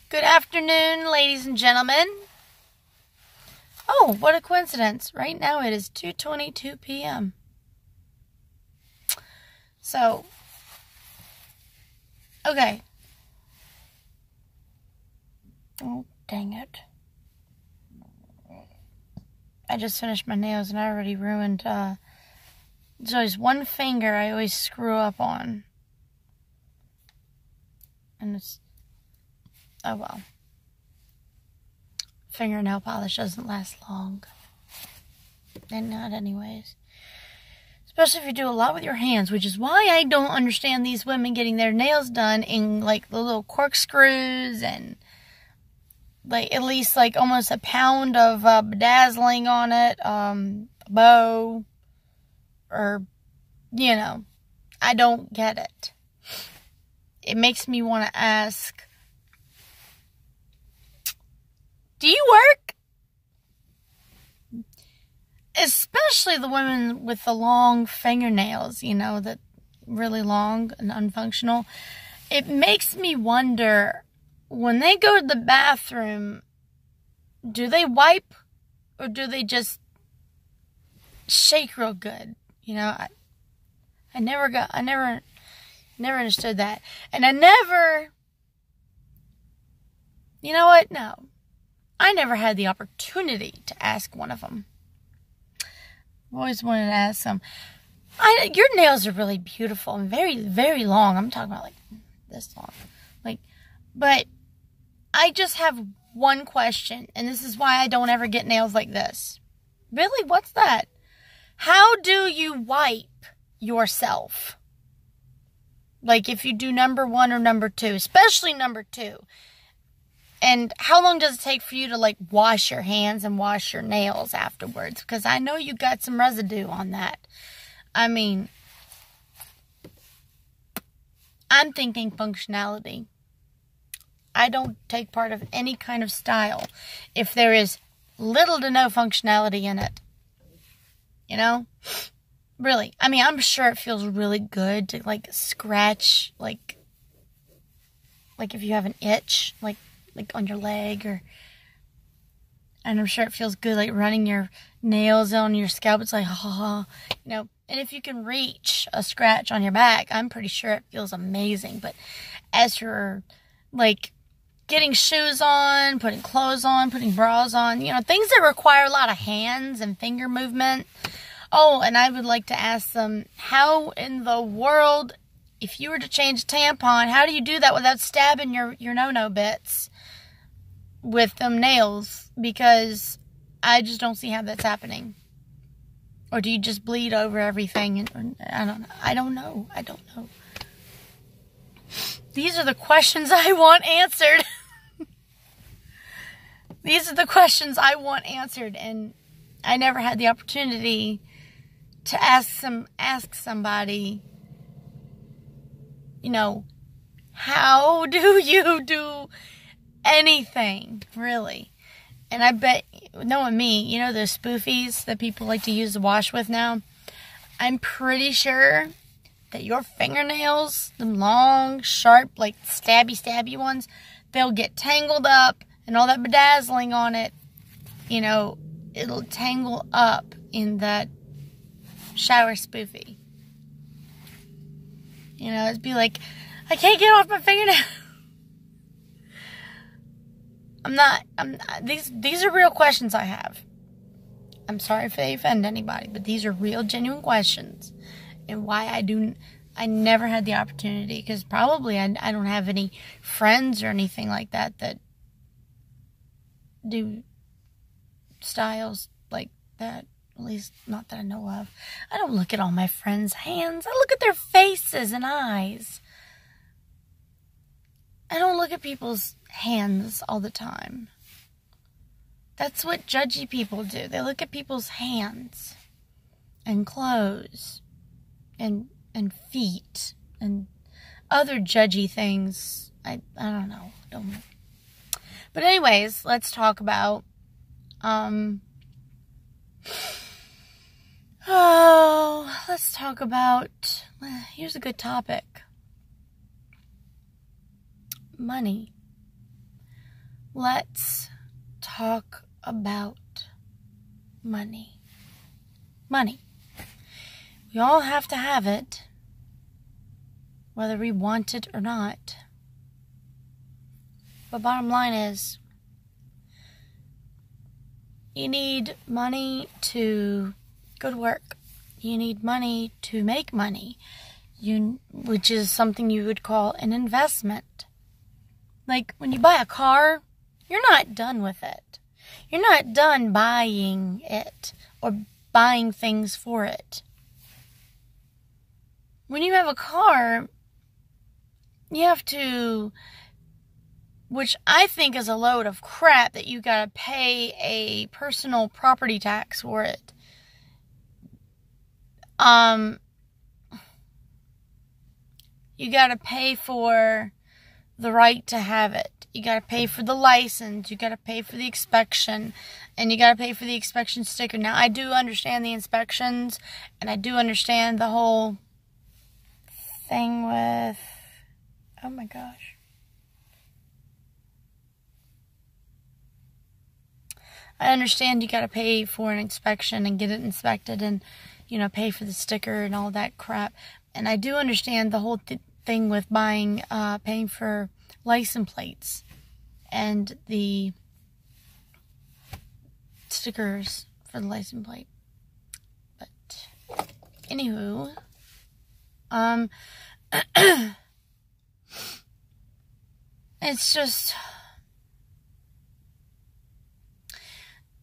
Good afternoon, ladies and gentlemen. Oh, what a coincidence. Right now it is 2:22 p.m. So, okay. Oh, dang it. I just finished my nails and I already ruined, there's always one finger I always screw up on. And it's, oh well. Fingernail polish doesn't last long. And not anyways. Especially if you do a lot with your hands, which is why I don't understand these women getting their nails done in like the little corkscrews and like at least like almost a pound of bedazzling on it, a bow, or, you know, I don't get it. It makes me want to ask, do you work? Especially the women with the long fingernails, you know, that really long and unfunctional. It makes me wonder, when they go to the bathroom, do they wipe or do they just shake real good? You know, I never understood that. And I never, you know what? No. I never had the opportunity to ask one of them. I've always wanted to ask them, your nails are really beautiful and very, very long. I'm talking about like this long. But I just have one question, and this is why I don't ever get nails like this. Really? What's that? How do you wipe yourself? Like if you do number 1 or number 2, especially number 2. And how long does it take for you to like wash your hands and wash your nails afterwards? Because I know you got some residue on that. I mean, I'm thinking functionality. I don't take part of any kind of style if there is little to no functionality in it. You know? Really. I mean, I'm sure it feels really good to like scratch, like if you have an itch, like on your leg, and I'm sure it feels good like running your nails on your scalp. It's like, you know, and if you can reach a scratch on your back, I'm pretty sure it feels amazing. But as you're like getting shoes on, putting clothes on, putting bras on, you know, things that require a lot of hands and finger movement. Oh, and I would like to ask them, how in the world, if you were to change a tampon, how do you do that without stabbing your no-no bits with them nails? Because I just don't see how that's happening. Or do you just bleed over everything? And I don't know. These are the questions I want answered. These are the questions I want answered, and I never had the opportunity to ask somebody, you know, how do you do anything, really? And I bet, knowing me, you know those spoofies that people like to use to wash with now? I'm pretty sure that your fingernails, them long, sharp, like stabby ones, they'll get tangled up, and all that bedazzling on it, you know, it'll tangle up in that shower spoofy. You know, it'd be like, I can't get off my fingernail. These are real questions I have. I'm sorry if they offend anybody, but these are real, genuine questions. And why I never had the opportunity, because probably I don't have any friends or anything like that do styles like that. At least, not that I know of. I don't look at all my friends' hands. I look at their faces and eyes. I don't look at people's hands all the time. That's what judgy people do. They look at people's hands and clothes and feet and other judgy things. I don't know. But anyways, let's talk about let's talk about, here's a good topic. Money. let's talk about money. Money. We all have to have it, whether we want it or not. But bottom line is, you need money to go to work. You need money to make money, which is something you would call an investment. Like when you buy a car, you're not done with it. You're not done buying it or buying things for it. When you have a car, you have to, which I think is a load of crap, that you gotta pay a personal property tax for it. You gotta pay for the right to have it. You gotta pay for the license. You gotta pay for the inspection. And you gotta pay for the inspection sticker. Now, I do understand the inspections, and I do understand the whole thing with, oh my gosh. I understand you gotta pay for an inspection and get it inspected and, pay for the sticker and all that crap. And I do understand the whole thing with paying for license plates and the stickers for the license plate. But, anywho, it's just,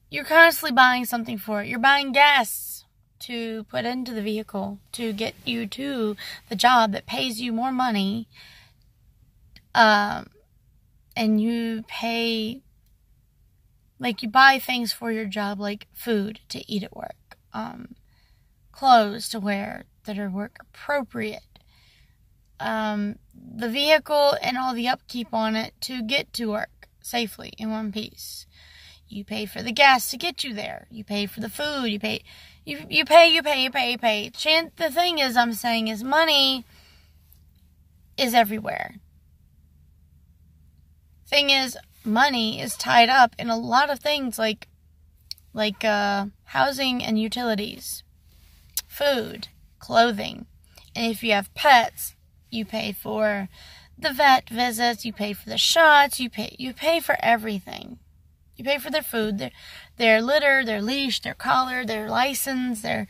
you're constantly buying something for it. You're buying gas to put into the vehicle to get you to the job that pays you more money. And you pay, like, you buy things for your job, like food to eat at work, clothes to wear that are work appropriate, the vehicle and all the upkeep on it to get to work safely in one piece. You pay for the gas to get you there. You pay for the food. You pay. The thing is, I'm saying, is money is everywhere. Thing is, money is tied up in a lot of things like housing and utilities, food, clothing. And if you have pets, you pay for the vet visits, you pay for the shots, you pay for everything. You pay for their food, their litter, their leash, their collar, their license, their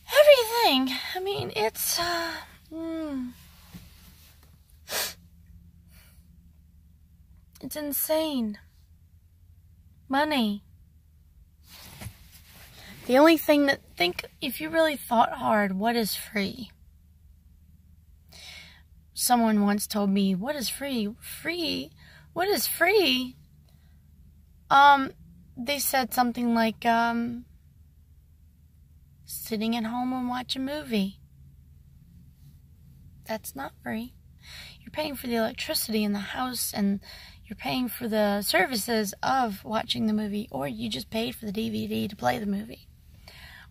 everything. I mean, it's it's insane. Money. The only thing if you really thought hard, what is free? Someone once told me, what is free? Free? What is free? They said something like, sitting at home and watch a movie. That's not free. You're paying for the electricity in the house, and you're paying for the services of watching the movie, or you just paid for the DVD to play the movie,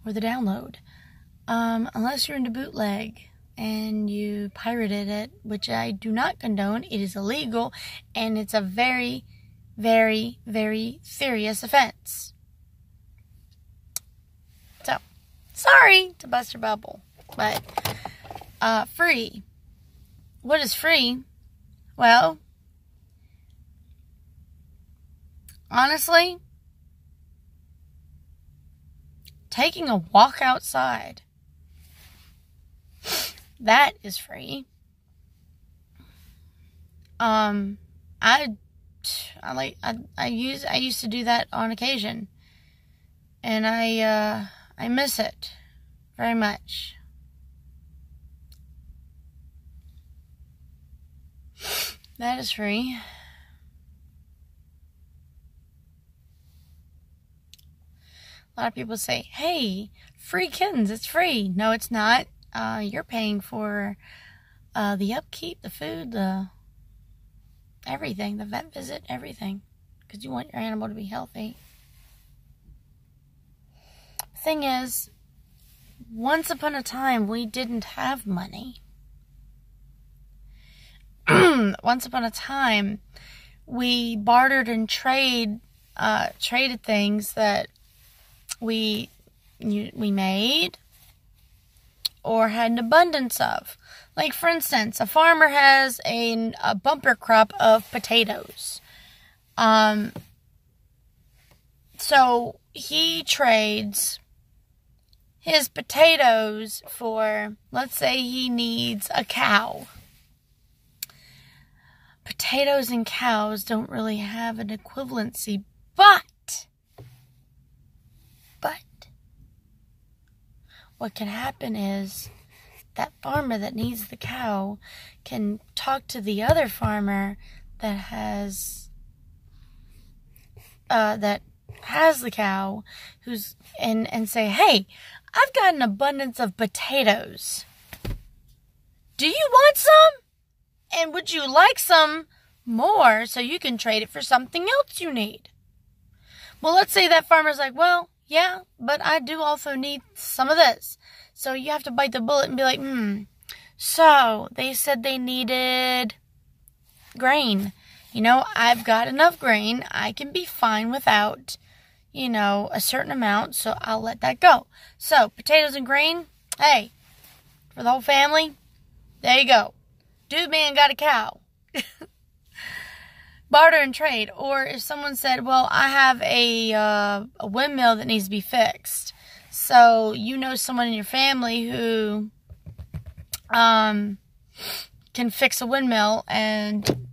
or the download. Unless you're into bootleg and you pirated it, which I do not condone. It is illegal, and it's a very, very, very serious offense. So, sorry to bust your bubble, but free. What is free? Well, honestly, taking a walk outside, that is free. I used to do that on occasion, and I miss it very much. That is free. A lot of people say, hey, free kittens, it's free. No, it's not. You're paying for the upkeep, the food, the everything, the vet visit, everything, because you want your animal to be healthy. Thing is, once upon a time, we didn't have money. Once upon a time, we bartered and traded things that we made or had an abundance of. Like, for instance, a farmer has a bumper crop of potatoes. So he trades his potatoes for, let's say he needs a cow. Potatoes and cows don't really have an equivalency, but what can happen is that farmer that needs the cow can talk to the other farmer that has the cow, and say, hey, I've got an abundance of potatoes. Do you want some? And would you like some more so you can trade it for something else you need? Well, let's say that farmer's like, well, yeah, but I do also need some of this. So you have to bite the bullet and be like, so they said they needed grain. I've got enough grain. I can be fine without, a certain amount, so I'll let that go. So, potatoes and grain, hey, for the whole family, there you go. Dude man got a cow. Barter and trade. Or if someone said, well, I have a windmill that needs to be fixed. So, someone in your family who can fix a windmill, and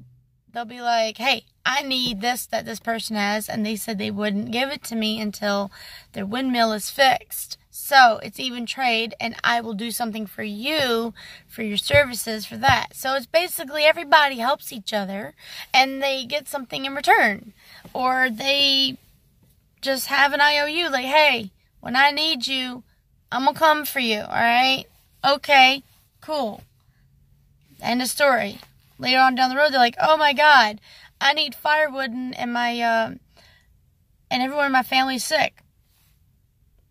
they'll be like, hey, I need this that this person has, and they said they wouldn't give it to me until their windmill is fixed. So it's even trade, and I will do something for you for your services for that. So it's basically everybody helps each other, and they get something in return. Or they just have an IOU, like, hey, when I need you, I'm going to come for you, alright? Okay, cool. End of story. Later on down the road, they're like, oh my God, I need firewood and my, and everyone in my family's sick.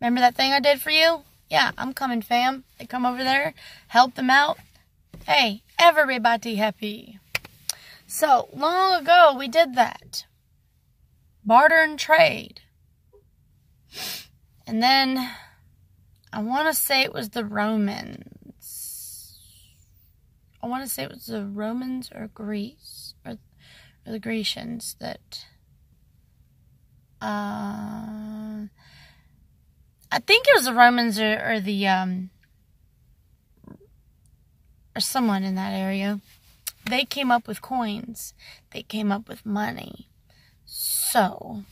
Remember that thing I did for you? Yeah, I'm coming, fam. They come over there, help them out. Hey, everybody happy. So, long ago, we did that. Barter and trade. And then, I want to say it was the Romans. I want to say it was the Romans or Greece, or the Grecians that, I think it was the Romans or the, or someone in that area. They came up with coins. They came up with money. So,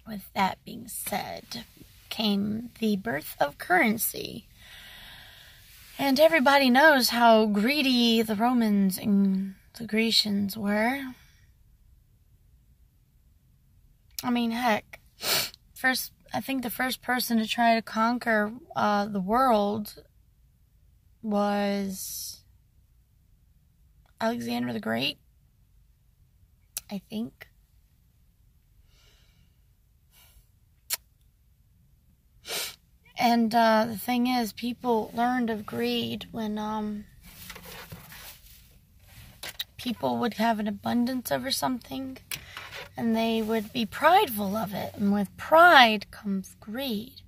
with that being said, came the birth of currency. And everybody knows how greedy the Romans and the Grecians were. I mean, heck, I think the first person to try to conquer the world was Alexander the Great, I think. And the thing is, people learned of greed when people would have an abundance over something, and they would be prideful of it. And with pride comes greed.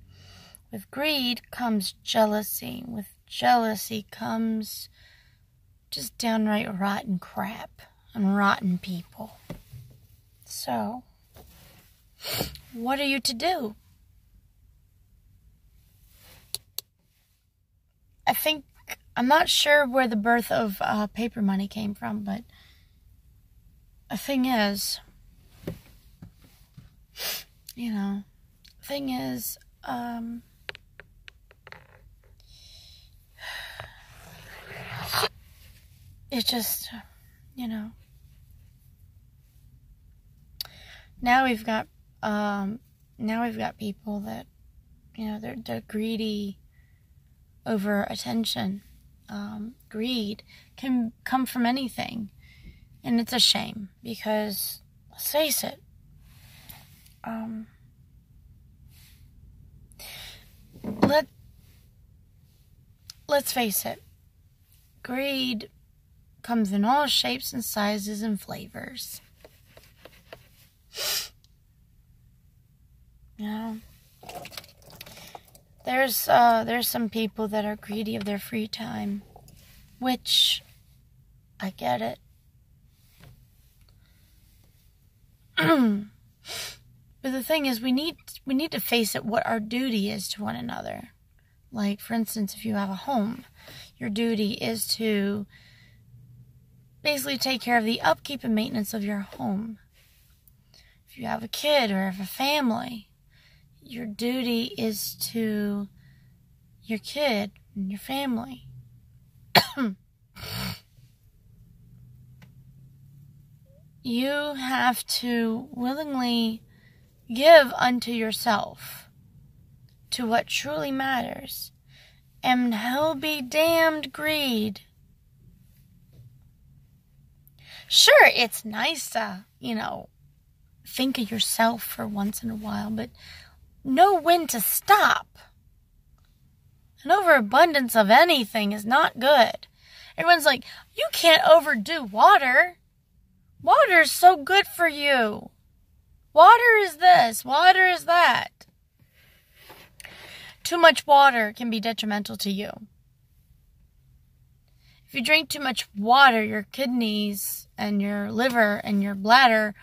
With greed comes jealousy. With jealousy comes just downright rotten crap and rotten people. So, what are you to do? I'm not sure where the birth of paper money came from, but the thing is, it just, now we've got people that, they're greedy over attention. Greed can come from anything, and it's a shame, because let's face it, let's face it, greed comes in all shapes and sizes and flavors. You know, there's some people that are greedy of their free time, which I get it. But the thing is, we need to face it what our duty is to one another. Like, for instance, if you have a home, your duty is to basically take care of the upkeep and maintenance of your home. If you have a kid or have a family, your duty is to your kid and your family. You have to willingly give unto yourself to what truly matters, and hell be damned greed. Sure, it's nice to, think of yourself for once in a while, but know when to stop. An overabundance of anything is not good. Everyone's like, you can't overdo water. Water is so good for you. Water is this, water is that. Too much water can be detrimental to you. If you drink too much water, your kidneys and your liver and your bladder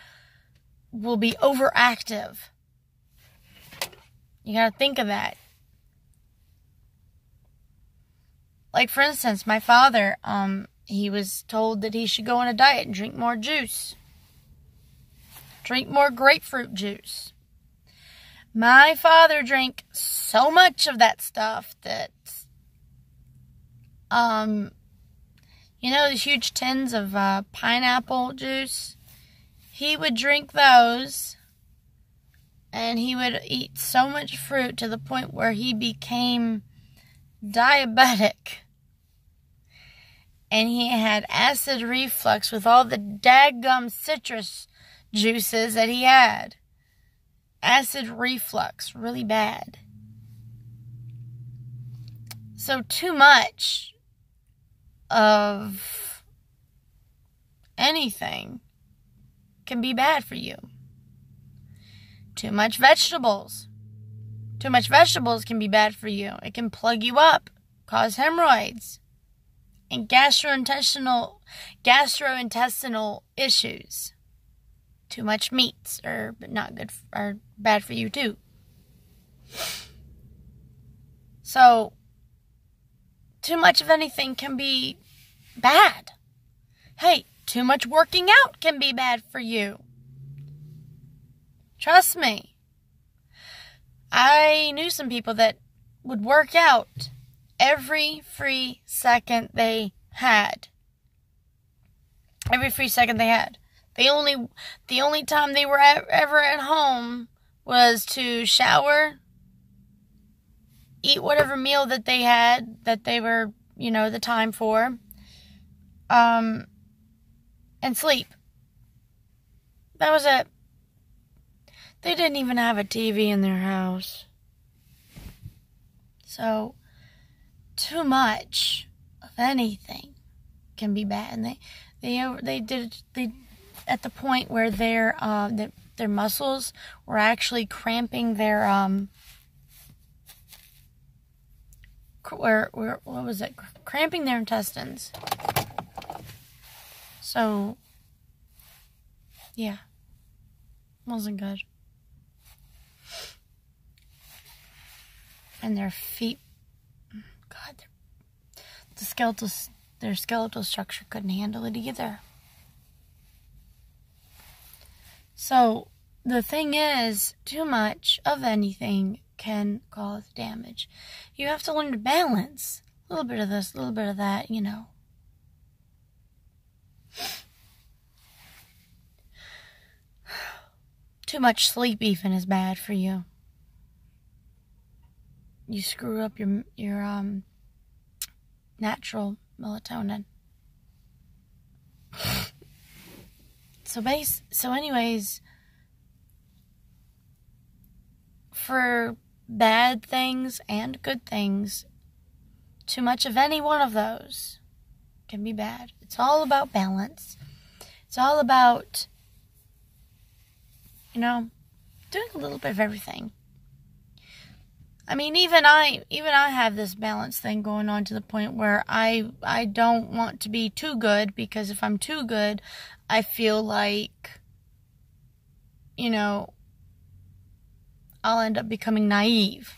will be overactive. You gotta think of that. Like, for instance, my father, he was told that he should go on a diet and drink more juice. Drink more grapefruit juice. My father drank so much of that stuff that, the huge tins of pineapple juice, he would drink those, and he would eat so much fruit to the point where he became diabetic. And he had acid reflux with all the daggum citrus juices that he had. Acid reflux, really bad. So too much of anything can be bad for you. Too much vegetables. Too much vegetables can be bad for you. It can plug you up, cause hemorrhoids, and gastrointestinal issues. Too much meats are not good, are bad for you too. So, too much of anything can be bad. Hey, too much working out can be bad for you. Trust me. I knew some people that would work out every free second they had. Every free second they had. The only time they were ever at home was to shower, eat whatever meal that they had, that they were, the time for, and sleep. That was it. They didn't even have a TV in their house. So, too much of anything can be bad. And they did at the point where their muscles were actually cramping their cramping their intestines. So yeah, wasn't good. And their feet, God, their skeletal structure couldn't handle it either. So, the thing is, too much of anything can cause damage. You have to learn to balance. A little bit of this, a little bit of that, Too much sleep even is bad for you. You screw up your natural melatonin. So anyways, for bad things and good things, too much of any one of those can be bad. It's all about balance. It's all about You know, doing a little bit of everything. I mean, even I have this balance thing going on to the point where I don't want to be too good, because if I'm too good, I feel like, you know, I'll end up becoming naive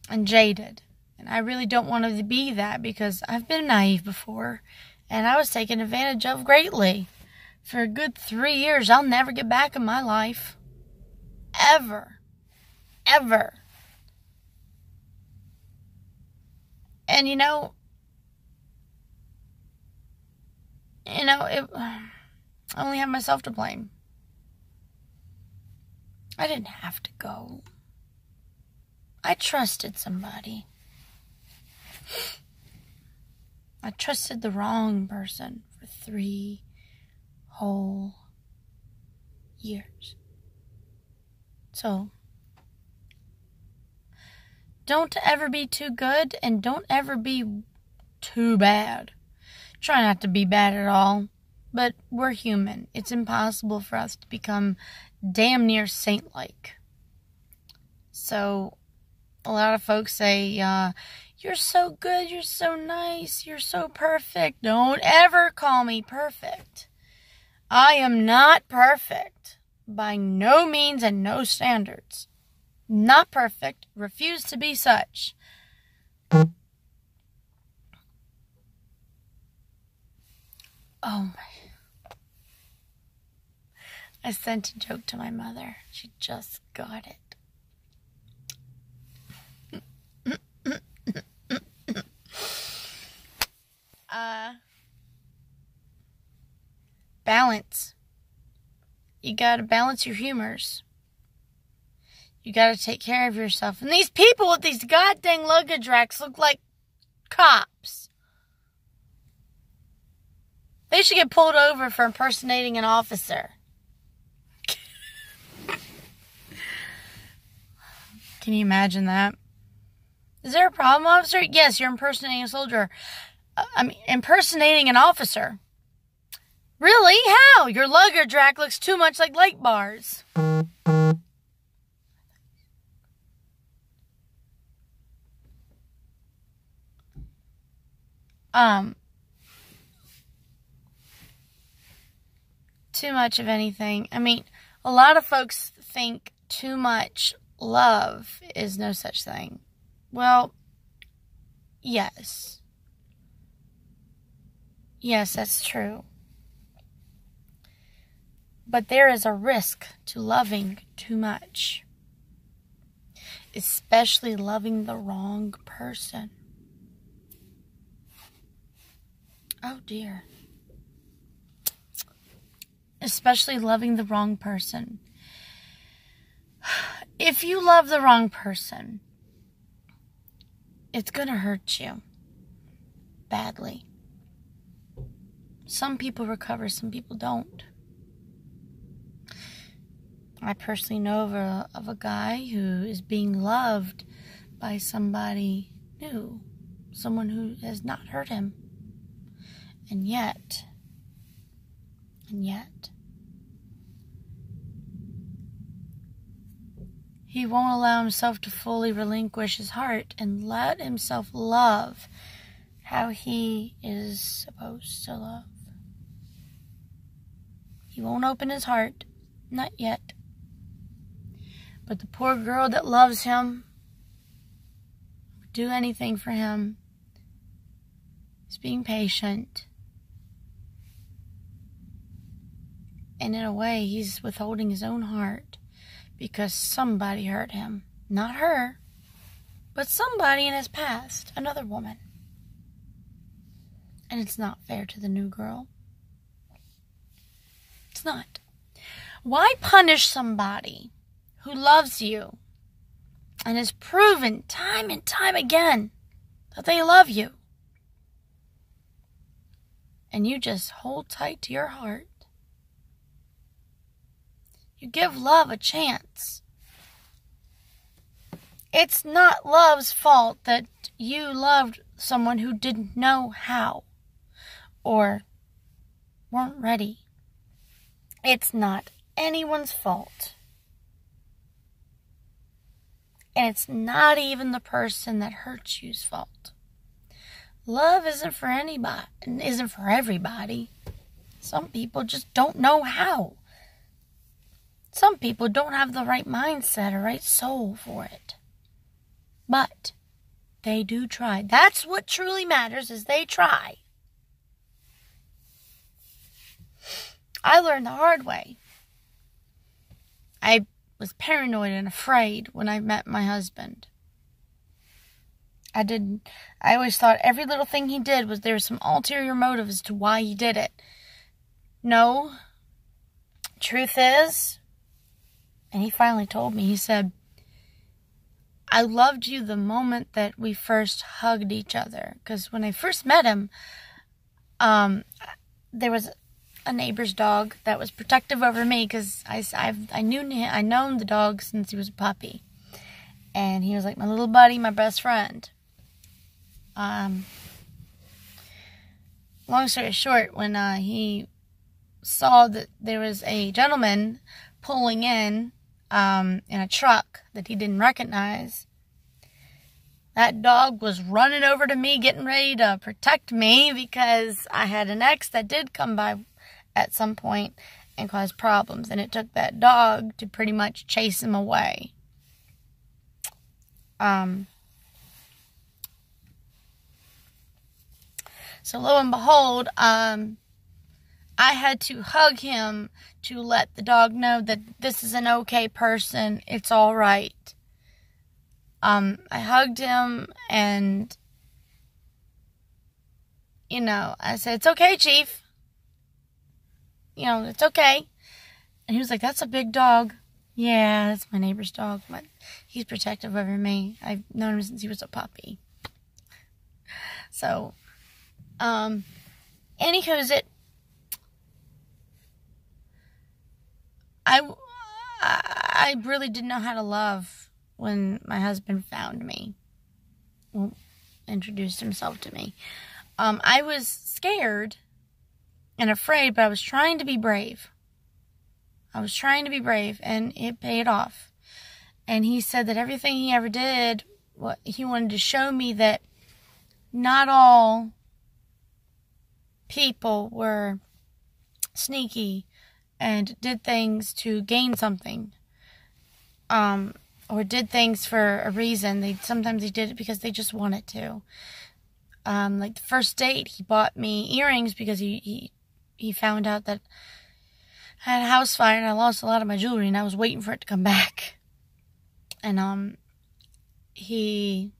and jaded. And I really don't want to be that, because I've been naive before and I was taken advantage of greatly. For a good 3 years, I'll never get back in my life. Ever. Ever. And I only have myself to blame. I didn't have to go. I trusted somebody. I trusted the wrong person for 3 whole years. So, don't ever be too good, and don't ever be too bad. Try not to be bad at all, but we're human. It's impossible for us to become damn near saint-like. So, a lot of folks say, you're so good, you're so nice, you're so perfect. Don't ever call me perfect. I am not perfect. By no means and no standards. Not perfect. Refuse to be such. Oh my. I sent a joke to my mother. She just got it. Balance. You gotta balance your humors. You gotta take care of yourself. And these people with these goddamn luggage racks look like cops. They should get pulled over for impersonating an officer. Can you imagine that? Is there a problem, officer? Yes, you're impersonating a soldier. Impersonating an officer. Really? How? Your luggage rack looks too much like light bars. Too much of anything. I mean, a lot of folks think too much love is no such thing. Well, yes. Yes, that's true. But there is a risk to loving too much. Especially loving the wrong person. Oh dear. Especially loving the wrong person. If you love the wrong person, it's going to hurt you badly. Some people recover, some people don't. I personally know of a guy who is being loved by somebody new, someone who has not hurt him. And yet, he won't allow himself to fully relinquish his heart and let himself love how he is supposed to love. He won't open his heart, not yet. But the poor girl that loves him, would do anything for him, is being patient. And in a way, he's withholding his own heart because somebody hurt him. Not her, but somebody in his past, another woman. And it's not fair to the new girl. It's not. Why punish somebody who loves you and has proven time and time again that they love you? And you just hold tight to your heart. You give love a chance. It's not love's fault that you loved someone who didn't know how or weren't ready. It's not anyone's fault. And it's not even the person that hurts you's fault. Love isn't for anybody, and isn't for everybody. Some people just don't know how. Some people don't have the right mindset or right soul for it. But they do try. That's what truly matters, is they try. I learned the hard way. I was paranoid and afraid when I met my husband. I always thought every little thing he did was there was some ulterior motive as to why he did it. No. Truth is, and he finally told me, he said, I loved you the moment that we first hugged each other. Because when I first met him, there was a neighbor's dog that was protective over me, because I've known the dog since he was a puppy, and he was like my little buddy, my best friend. Long story short, when he saw that there was a gentleman pulling in a truck that he didn't recognize, that dog was running over to me, getting ready to protect me, because I had an ex that did come by at some point and cause problems, and it took that dog to pretty much chase him away. So lo and behold, I had to hug him to let the dog know that this is an okay person. It's all right. I hugged him, and, I said, it's okay, Chief. It's okay. And he was like, that's a big dog. Yeah, that's my neighbor's dog, but he's protective over me. I've known him since he was a puppy. So, anywho's it, I really didn't know how to love when my husband found me. Well, introduced himself to me. I was scared and afraid, but I was trying to be brave. And it paid off. And he said that everything he ever did, he wanted to show me that not all people were sneaky and did things to gain something, or did things for a reason. Sometimes they did it because they just wanted to. Like the first date, he bought me earrings because he found out that I had a house fire and I lost a lot of my jewelry, and I was waiting for it to come back. And he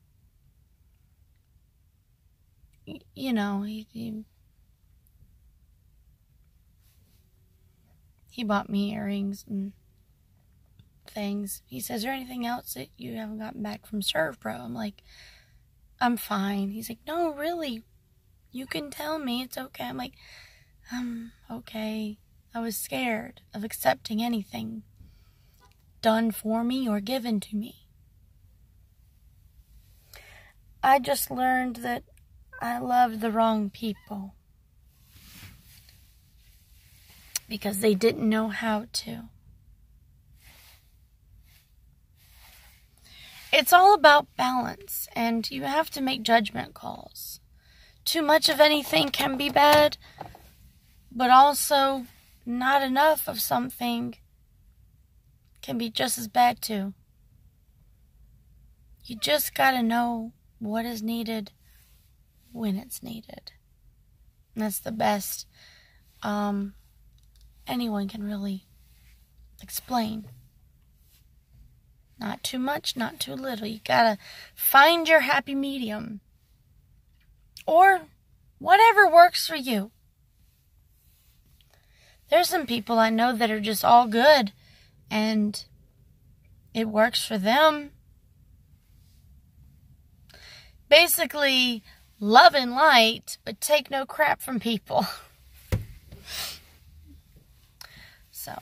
bought me earrings and things. He says, is there anything else that you haven't gotten back from ServPro? I'm like, I'm fine. He's like, no, really, you can tell me, it's okay. I'm like, okay. I was scared of accepting anything done for me or given to me. I just learned that I loved the wrong people because they didn't know how to. It's all about balance, and you have to make judgment calls. Too much of anything can be bad, but also not enough of something can be just as bad too. You just gotta know what is needed when it's needed. And that's the best anyone can really explain. Not too much, not too little. You gotta find your happy medium. Or whatever works for you. There's some people I know that are just all good, and it works for them. Basically, love and light, but take no crap from people. So,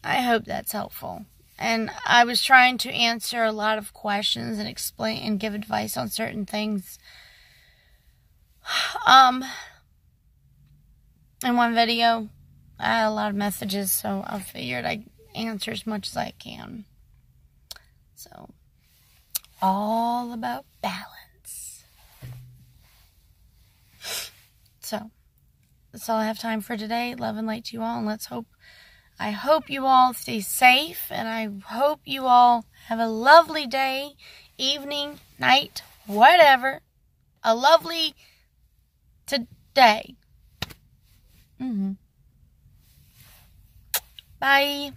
I hope that's helpful. And I was trying to answer a lot of questions and explain and give advice on certain things. In one video. I had a lot of messages, so I figured I'd answer as much as I can. So, all about balance. So, that's all I have time for today. Love and light to you all, and I hope you all stay safe, and I hope you all have a lovely day, evening, night, whatever. A lovely today. Bye.